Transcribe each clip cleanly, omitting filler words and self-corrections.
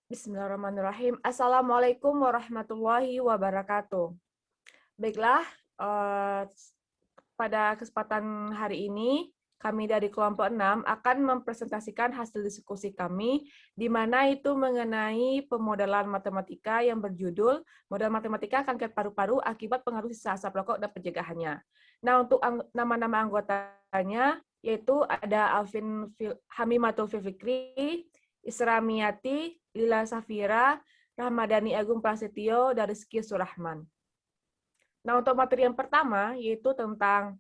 Bismillahirrahmanirrahim. Assalamualaikum warahmatullahi wabarakatuh. Baiklah, eh, pada kesempatan hari ini, kami dari kelompok 6 akan mempresentasikan hasil diskusi kami, di mana itu mengenai pemodelan matematika yang berjudul Model Matematika Kanker Paru-Paru Akibat Pengaruh Sisa Asap Rokok dan Pencegahannya. Nah, untuk nama-nama anggotanya, yaitu ada Hamimatul Fikri, Isra Miyati, Lila Safira, Rahmadani Agung Prasetyo, dan Rizky Surahman. Nah, untuk materi yang pertama, yaitu tentang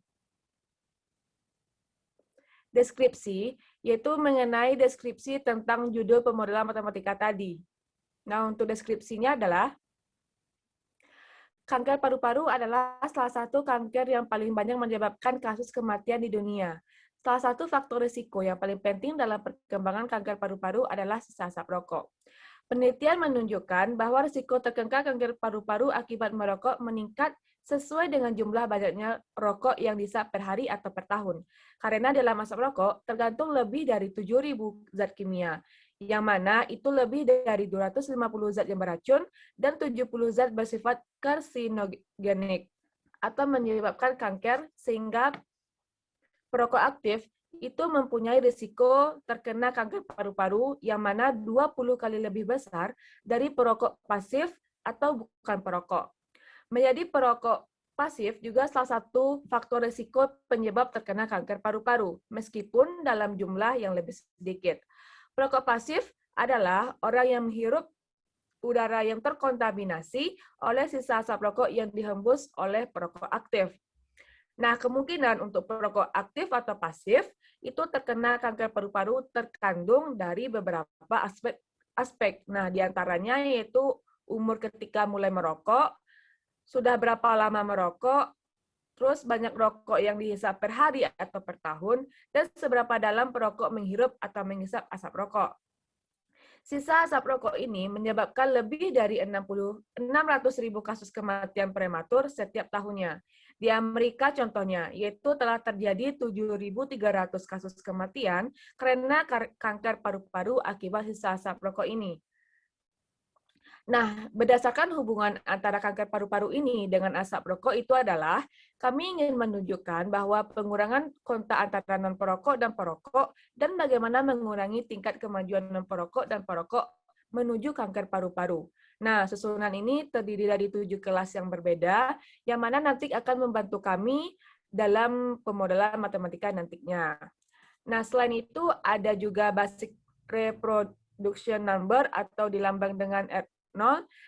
deskripsi, yaitu mengenai deskripsi tentang judul pemodelan matematika tadi. Nah, untuk deskripsinya adalah, kanker paru-paru adalah salah satu kanker yang paling banyak menyebabkan kasus kematian di dunia. Salah satu faktor risiko yang paling penting dalam perkembangan kanker paru-paru adalah sisa asap rokok. Penelitian menunjukkan bahwa risiko terkena kanker paru-paru akibat merokok meningkat sesuai dengan jumlah banyaknya rokok yang dihisap per hari atau per tahun. Karena dalam asap rokok tergantung lebih dari 7.000 zat kimia, yang mana itu lebih dari 250 zat yang beracun dan 70 zat bersifat karsinogenik atau menyebabkan kanker, sehingga perokok aktif itu mempunyai risiko terkena kanker paru-paru yang mana 20 kali lebih besar dari perokok pasif atau bukan perokok. Menjadi perokok pasif juga salah satu faktor risiko penyebab terkena kanker paru-paru, meskipun dalam jumlah yang lebih sedikit. Perokok pasif adalah orang yang menghirup udara yang terkontaminasi oleh sisa asap rokok yang dihembus oleh perokok aktif. Nah, kemungkinan untuk perokok aktif atau pasif itu terkena kanker paru-paru terkandung dari beberapa aspek. Nah, diantaranya yaitu umur ketika mulai merokok, sudah berapa lama merokok, terus banyak rokok yang dihisap per hari atau per tahun, dan seberapa dalam perokok menghirup atau menghisap asap rokok. Sisa asap rokok ini menyebabkan lebih dari 600.000 kasus kematian prematur setiap tahunnya. Di Amerika contohnya, yaitu telah terjadi 7.300 kasus kematian karena kanker paru-paru akibat sisa asap rokok ini. Nah, berdasarkan hubungan antara kanker paru-paru ini dengan asap rokok itu adalah, kami ingin menunjukkan bahwa pengurangan kontak antara non-perokok dan perokok, dan bagaimana mengurangi tingkat kemajuan non-perokok dan perokok menuju kanker paru-paru. Nah, susunan ini terdiri dari 7 kelas yang berbeda, yang mana nanti akan membantu kami dalam pemodelan matematika nantinya. Nah, selain itu ada juga basic reproduction number atau dilambang dengan R0.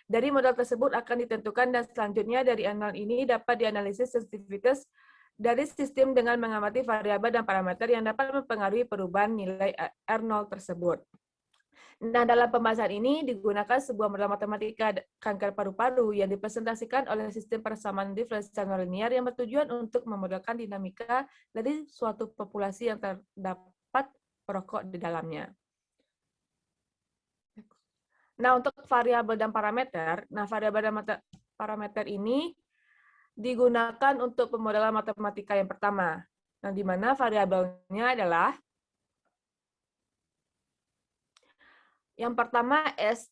Dari model tersebut akan ditentukan dan selanjutnya dari R0 ini dapat dianalisis sensitivitas dari sistem dengan mengamati variabel dan parameter yang dapat mempengaruhi perubahan nilai R0 tersebut. Nah, dalam pembahasan ini digunakan sebuah model matematika kanker paru-paru yang dipresentasikan oleh sistem persamaan diferensial nonlinear yang bertujuan untuk memodelkan dinamika dari suatu populasi yang terdapat perokok di dalamnya. Nah, untuk variabel dan parameter, variabel dan parameter ini digunakan untuk pemodelan matematika yang pertama. Nah, di mana variabelnya adalah yang pertama S,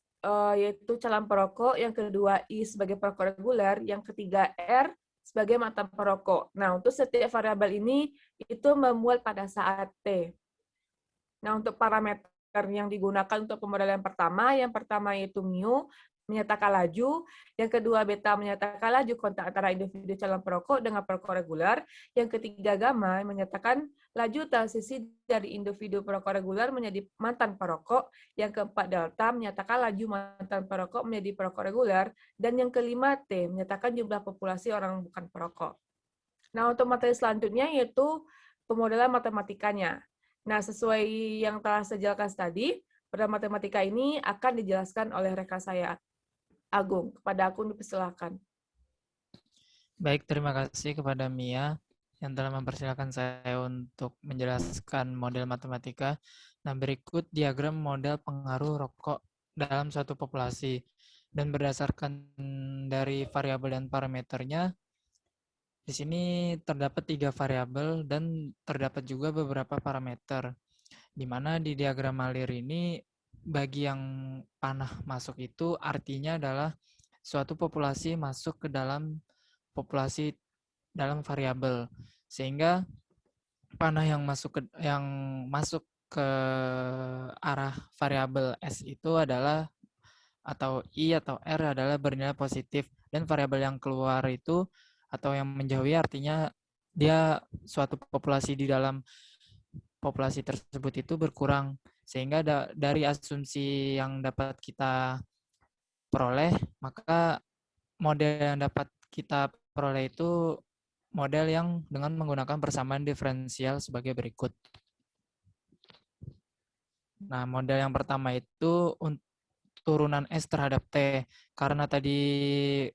yaitu calon perokok, yang kedua I sebagai perokok reguler, yang ketiga R sebagai mantan perokok. Nah, untuk setiap variabel ini itu memuat pada saat T. Nah, untuk parameter yang digunakan untuk pemodelan yang pertama yaitu mu, menyatakan laju, yang kedua beta menyatakan laju kontak antara individu calon perokok dengan perokok reguler, yang ketiga gamma menyatakan laju transisi dari individu perokok reguler menjadi mantan perokok, yang keempat delta menyatakan laju mantan perokok menjadi perokok reguler, dan yang kelima T menyatakan jumlah populasi orang bukan perokok. Nah, untuk materi selanjutnya yaitu pemodelan matematikanya. Nah, sesuai yang telah saya jelaskan tadi, pada matematika ini akan dijelaskan oleh rekan saya, Agung. Kepada Agung dipersilakan. Baik, terima kasih kepada Mia yang telah mempersilahkan saya untuk menjelaskan model matematika. Nah, berikut diagram model pengaruh rokok dalam suatu populasi. Dan berdasarkan dari variabel dan parameternya, di sini terdapat 3 variabel dan terdapat juga beberapa parameter. Di mana di diagram Malir ini bagi yang panah masuk itu artinya adalah suatu populasi masuk ke dalam populasi dalam variabel, sehingga panah yang masuk ke arah variabel S itu adalah atau I atau R adalah bernilai positif, dan variabel yang keluar itu atau yang menjauhi artinya dia suatu populasi di dalam populasi tersebut itu berkurang, sehingga dari asumsi yang dapat kita peroleh, maka model yang dapat kita peroleh itu model yang dengan menggunakan persamaan diferensial sebagai berikut. Nah, model yang pertama itu turunan S terhadap T. Karena tadi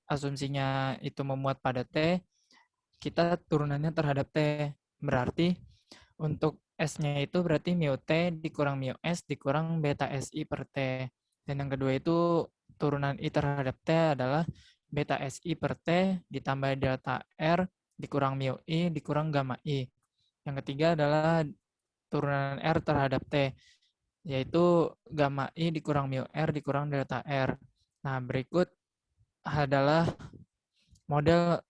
asumsinya itu memuat pada T, kita turunannya terhadap T. Berarti untuk S-nya itu berarti mu T dikurang mu S dikurang beta SI per T. Dan yang kedua itu turunan I terhadap T adalah beta SI per T ditambah delta R dikurang mu I dikurang gamma I. Yang ketiga adalah turunan R terhadap T, yaitu gamma I dikurang mu R dikurang delta R. Nah, berikut adalah model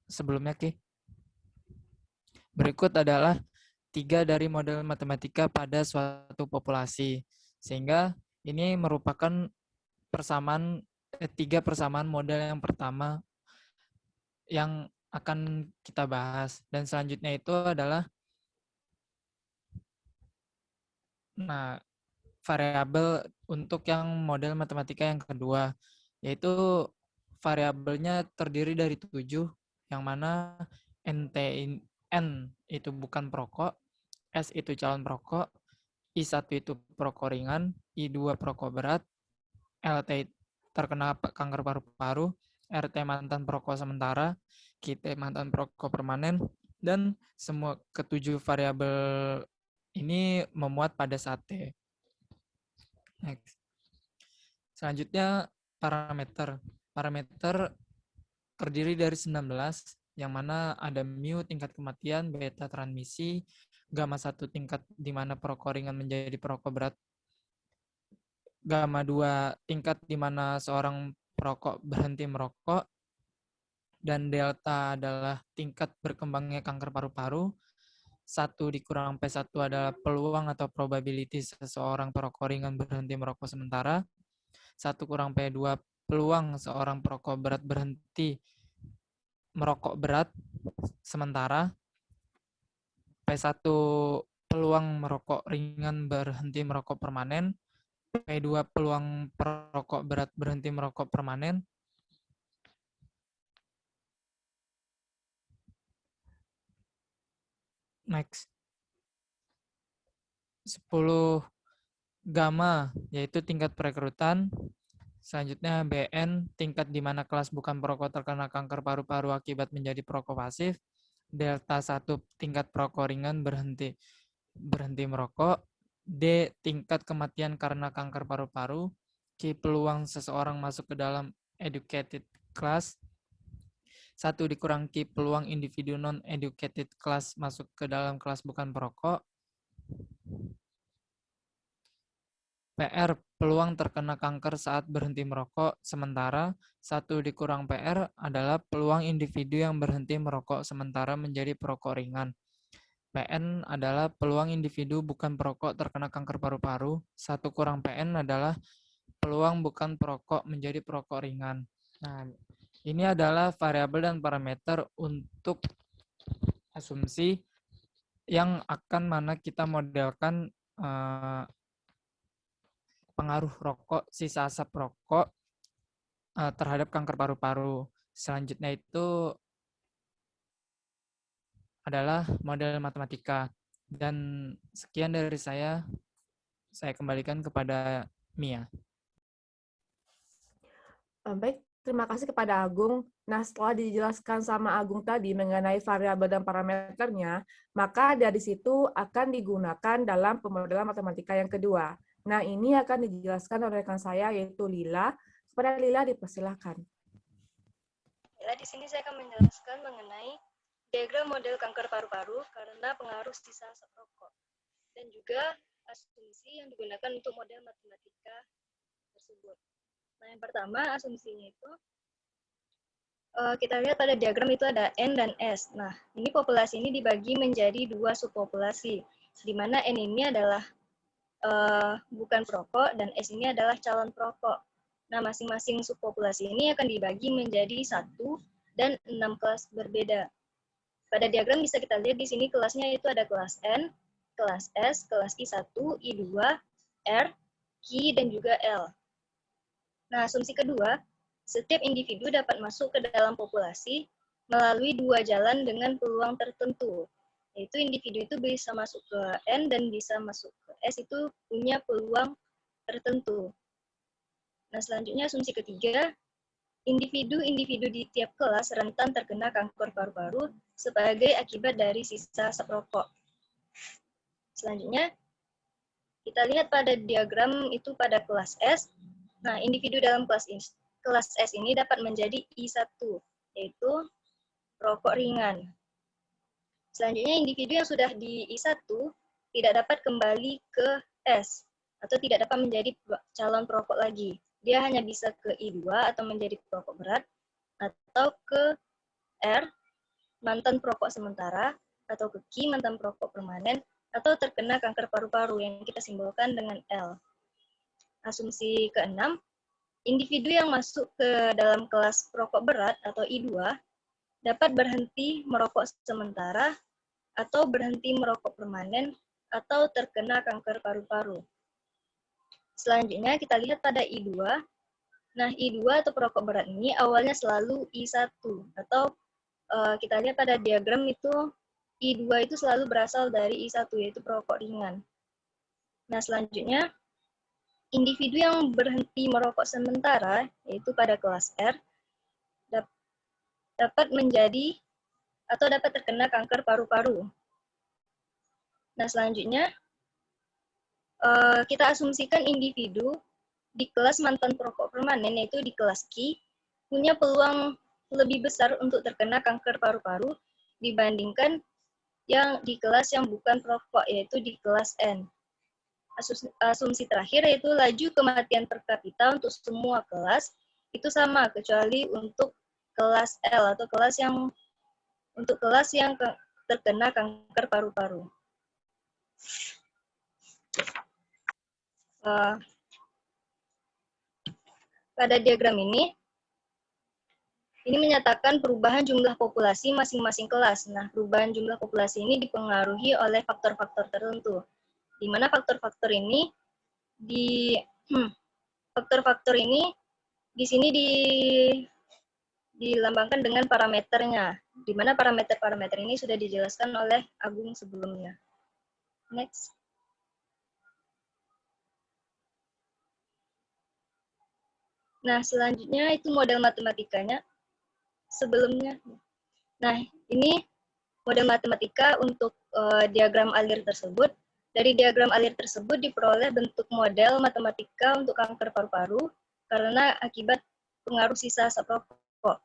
sebelumnya, Ki. Berikut adalah 3 dari model matematika pada suatu populasi. Sehingga ini merupakan persamaan 3 persamaan model yang pertama yang akan kita bahas. Dan selanjutnya itu adalah variabel untuk yang model matematika yang kedua, yaitu variabelnya terdiri dari 7, yang mana N itu bukan perokok, S itu calon perokok, I1 itu perokok ringan, I2 perokok berat, LT terkena kanker paru-paru, RT mantan perokok sementara, KT mantan perokok permanen, dan semua ketujuh variabel ini memuat pada sate. Next. Selanjutnya parameter. Parameter terdiri dari 19, yang mana ada mu tingkat kematian, beta transmisi, gamma 1 tingkat di mana perokok ringan menjadi perokok berat, gamma 2 tingkat di mana seorang perokok berhenti merokok, dan delta adalah tingkat berkembangnya kanker paru-paru. 1 dikurang P1 adalah peluang atau probability seseorang perokok ringan berhenti merokok sementara. 1 kurang P2 peluang seorang perokok berat berhenti merokok berat sementara. P1 peluang merokok ringan berhenti merokok permanen. P2 peluang perokok berat berhenti merokok permanen. Next. 10 gamma, yaitu tingkat perekrutan. Selanjutnya BN, tingkat di mana kelas bukan perokok terkena kanker paru-paru akibat menjadi perokok pasif. Delta 1, tingkat perokok ringan berhenti merokok. D, tingkat kematian karena kanker paru-paru. Q, peluang seseorang masuk ke dalam educated class. 1 dikurang Q, peluang individu non-educated class masuk ke dalam kelas bukan perokok. PR, peluang terkena kanker saat berhenti merokok, sementara 1 dikurang PR adalah peluang individu yang berhenti merokok sementara menjadi perokok ringan. PN adalah peluang individu bukan perokok terkena kanker paru-paru. 1 kurang PN adalah peluang bukan perokok menjadi perokok ringan. Nah, ini adalah variabel dan parameter untuk asumsi yang akan mana kita modelkan pengaruh rokok, sisa asap rokok terhadap kanker paru-paru. Selanjutnya itu adalah model matematika. Dan sekian dari saya kembalikan kepada Mia. Baik, terima kasih kepada Agung. Nah, setelah dijelaskan sama Agung tadi mengenai variabel dan parameternya, maka dari situ akan digunakan dalam pemodelan matematika yang kedua. Nah, ini akan dijelaskan oleh rekan saya, yaitu Lila. Kepada Lila, dipersilahkan. Di sini saya akan menjelaskan mengenai diagram model kanker paru-paru karena pengaruh sisa asap rokok. dan juga asumsi yang digunakan untuk model matematika tersebut. Nah, yang pertama asumsinya itu kita lihat pada diagram itu ada N dan S. Nah, ini populasi ini dibagi menjadi 2 subpopulasi, di mana N ini adalah bukan perokok dan S ini adalah calon perokok. Nah, masing-masing subpopulasi ini akan dibagi menjadi 1 dan 6 kelas berbeda. Pada diagram bisa kita lihat di sini kelasnya itu ada kelas N, kelas S, kelas I1, I2, R, Q, dan juga L. Nah, asumsi kedua, setiap individu dapat masuk ke dalam populasi melalui 2 jalan dengan peluang tertentu. Yaitu individu itu bisa masuk ke N dan bisa masuk ke S itu punya peluang tertentu. Nah, selanjutnya asumsi ketiga, individu-individu di tiap kelas rentan terkena kanker paru-paru sebagai akibat dari sisa asap rokok. Selanjutnya, kita lihat pada diagram itu pada kelas S. Nah, individu dalam kelas S ini dapat menjadi I1, yaitu perokok ringan. Selanjutnya, individu yang sudah di I1 tidak dapat kembali ke S, atau tidak dapat menjadi calon perokok lagi. Dia hanya bisa ke I2 atau menjadi perokok berat, atau ke R, mantan perokok sementara, atau ke Q, mantan perokok permanen, atau terkena kanker paru-paru yang kita simbolkan dengan L. Asumsi keenam, individu yang masuk ke dalam kelas perokok berat atau I2 dapat berhenti merokok sementara atau berhenti merokok permanen atau terkena kanker paru-paru. Selanjutnya kita lihat pada I2. Nah, I2 atau perokok berat ini awalnya selalu I1 atau kita lihat pada diagram itu I2 itu selalu berasal dari I1 yaitu perokok ringan. Nah, selanjutnya individu yang berhenti merokok sementara, yaitu pada kelas R, dapat menjadi atau dapat terkena kanker paru-paru. Nah, selanjutnya kita asumsikan individu di kelas mantan perokok permanen, yaitu di kelas Q, punya peluang lebih besar untuk terkena kanker paru-paru dibandingkan yang di kelas yang bukan perokok, yaitu di kelas N. Asumsi terakhir yaitu laju kematian per kapita untuk semua kelas itu sama kecuali untuk kelas L atau kelas yang terkena kanker paru-paru. Pada diagram ini menyatakan perubahan jumlah populasi masing-masing kelas. Nah, perubahan jumlah populasi ini dipengaruhi oleh faktor-faktor tertentu. Di mana faktor-faktor ini di sini dilambangkan dengan parameternya, di mana parameter-parameter ini sudah dijelaskan oleh Agung sebelumnya. Next. Nah, selanjutnya itu model matematikanya sebelumnya. Nah, ini model matematika untuk diagram alir tersebut. Dari diagram alir tersebut diperoleh bentuk model matematika untuk kanker paru-paru karena akibat pengaruh sisa asap rokok.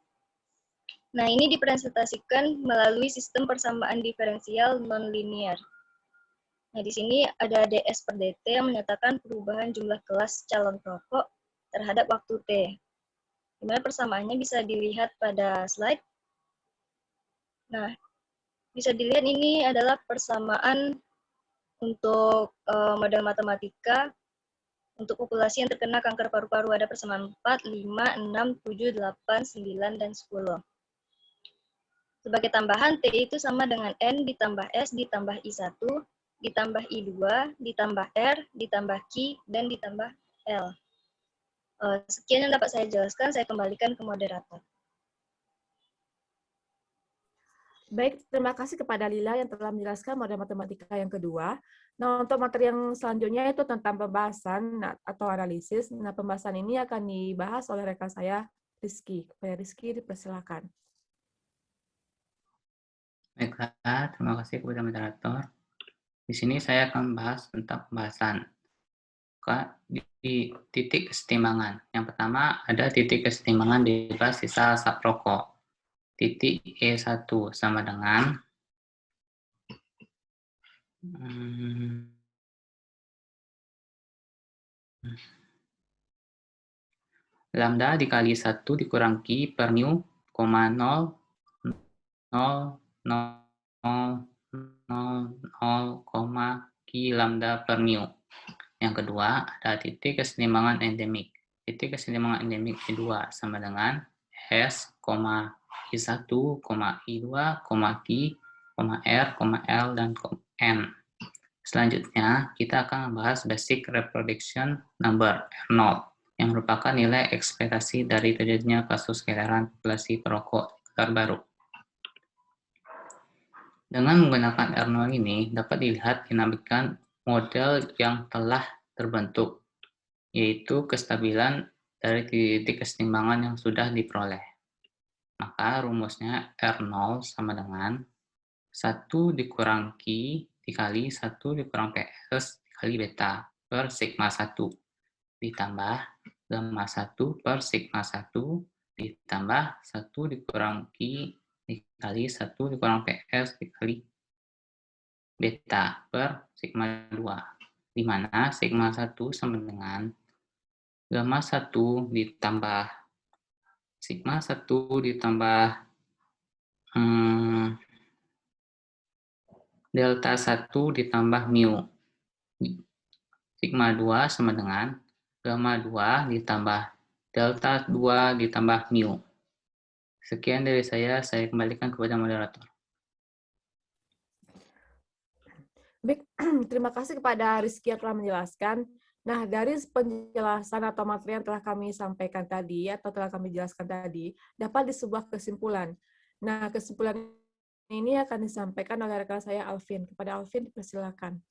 Nah, ini dipresentasikan melalui sistem persamaan diferensial nonlinear. Nah, di sini ada ds per dt yang menyatakan perubahan jumlah kelas calon perokok terhadap waktu T. Di mana persamaannya bisa dilihat pada slide. Nah, bisa dilihat ini adalah persamaan untuk model matematika untuk populasi yang terkena kanker paru-paru. Ada persamaan 4, 5, 6, 7, 8, 9, dan 10. Sebagai tambahan, T itu sama dengan N ditambah S ditambah I1, ditambah I2, ditambah R, ditambah Q, dan ditambah L. Sekian yang dapat saya jelaskan, saya kembalikan ke moderator. Baik, terima kasih kepada Lila yang telah menjelaskan model matematika yang kedua. Nah, untuk materi yang selanjutnya itu tentang pembahasan atau analisis. Nah, pembahasan ini akan dibahas oleh rekan saya, Rizky. Kepada Rizky, dipersilakan. Baiklah, terima kasih kepada moderator. Di sini saya akan membahas tentang pembahasan di titik kesetimbangan. Yang pertama ada titik kesetimbangan di kelas sisa asap rokok. Titik E1 sama dengan lambda dikali 1 dikurangi per mu, 0,0000000 Ki lambda per mu. Yang kedua, ada titik keseimbangan endemik. Titik keseimbangan endemik I2 sama dengan S, I1, I2, Ki, R, L, dan N. Selanjutnya, kita akan membahas basic reproduction number, R0, yang merupakan nilai ekspektasi dari terjadinya kasus kelahiran populasi perokok terbaru. Dengan menggunakan R0 ini, dapat dilihat dinamika model yang telah terbentuk, yaitu kestabilan dari titik keseimbangan yang sudah diperoleh. Maka rumusnya R0 sama dengan 1 dikurangi dikali 1 dikurang PS dikali beta per sigma 1 ditambah gamma 1 per sigma 1 ditambah 1 dikurangi dikali 1 dikurang PS dikali beta per sigma 2, di mana sigma 1 sama dengan gamma 1 ditambah sigma 1 ditambah delta 1 ditambah mu. Sigma 2 sama dengan gamma 2 ditambah delta 2 ditambah mu. Sekian dari saya kembalikan kepada moderator. Baik, terima kasih kepada Rizky yang telah menjelaskan. Nah, dari penjelasan atau materi yang telah kami sampaikan tadi, atau telah kami jelaskan tadi, dapat sebuah kesimpulan. Nah, kesimpulan ini akan disampaikan oleh rekan saya, Alvin. Kepada Alvin, dipersilakan.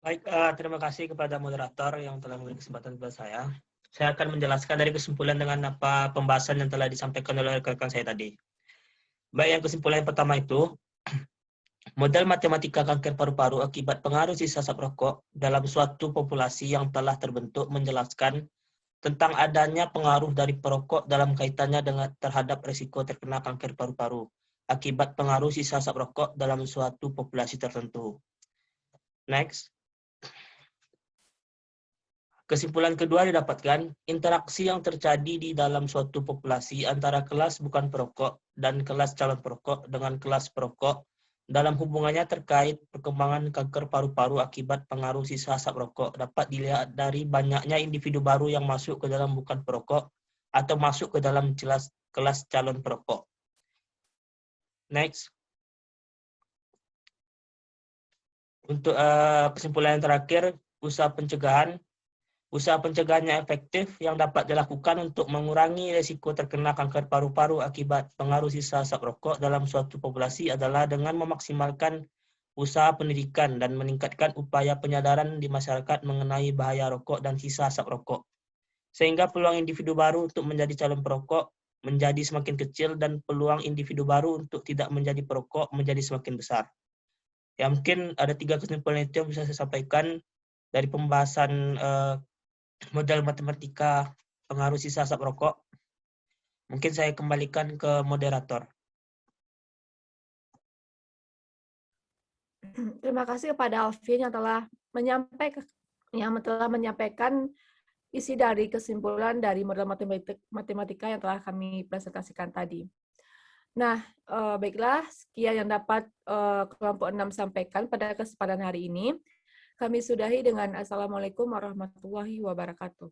Baik, terima kasih kepada moderator yang telah memberi kesempatan kepada saya. Saya akan menjelaskan dari kesimpulan dengan apa pembahasan yang telah disampaikan oleh rekan saya tadi. Baik, yang kesimpulan yang pertama itu, model matematika kanker paru-paru akibat pengaruh sisa asap rokok dalam suatu populasi yang telah terbentuk menjelaskan tentang adanya pengaruh dari perokok dalam kaitannya dengan terhadap risiko terkena kanker paru-paru akibat pengaruh sisa asap rokok dalam suatu populasi tertentu. Next. Kesimpulan kedua didapatkan, interaksi yang terjadi di dalam suatu populasi antara kelas bukan perokok dan kelas calon perokok dengan kelas perokok dalam hubungannya terkait perkembangan kanker paru-paru akibat pengaruh sisa asap rokok dapat dilihat dari banyaknya individu baru yang masuk ke dalam bukan perokok atau masuk ke dalam kelas calon perokok. Next. Untuk kesimpulan yang terakhir, usaha pencegahannya efektif yang dapat dilakukan untuk mengurangi risiko terkena kanker paru-paru akibat pengaruh sisa asap rokok dalam suatu populasi adalah dengan memaksimalkan usaha pendidikan dan meningkatkan upaya penyadaran di masyarakat mengenai bahaya rokok dan sisa asap rokok. Sehingga peluang individu baru untuk menjadi calon perokok menjadi semakin kecil dan peluang individu baru untuk tidak menjadi perokok menjadi semakin besar. Ya, mungkin ada 3 kesimpulan itu yang bisa saya sampaikan dari pembahasan model matematika pengaruh sisa asap rokok. Mungkin saya kembalikan ke moderator. Terima kasih kepada Alvin yang telah menyampaikan isi dari kesimpulan dari model matematika yang telah kami presentasikan tadi. Nah, baiklah, sekian yang dapat kelompok 6 sampaikan pada kesempatan hari ini. Kami sudahi dengan Assalamualaikum warahmatullahi wabarakatuh.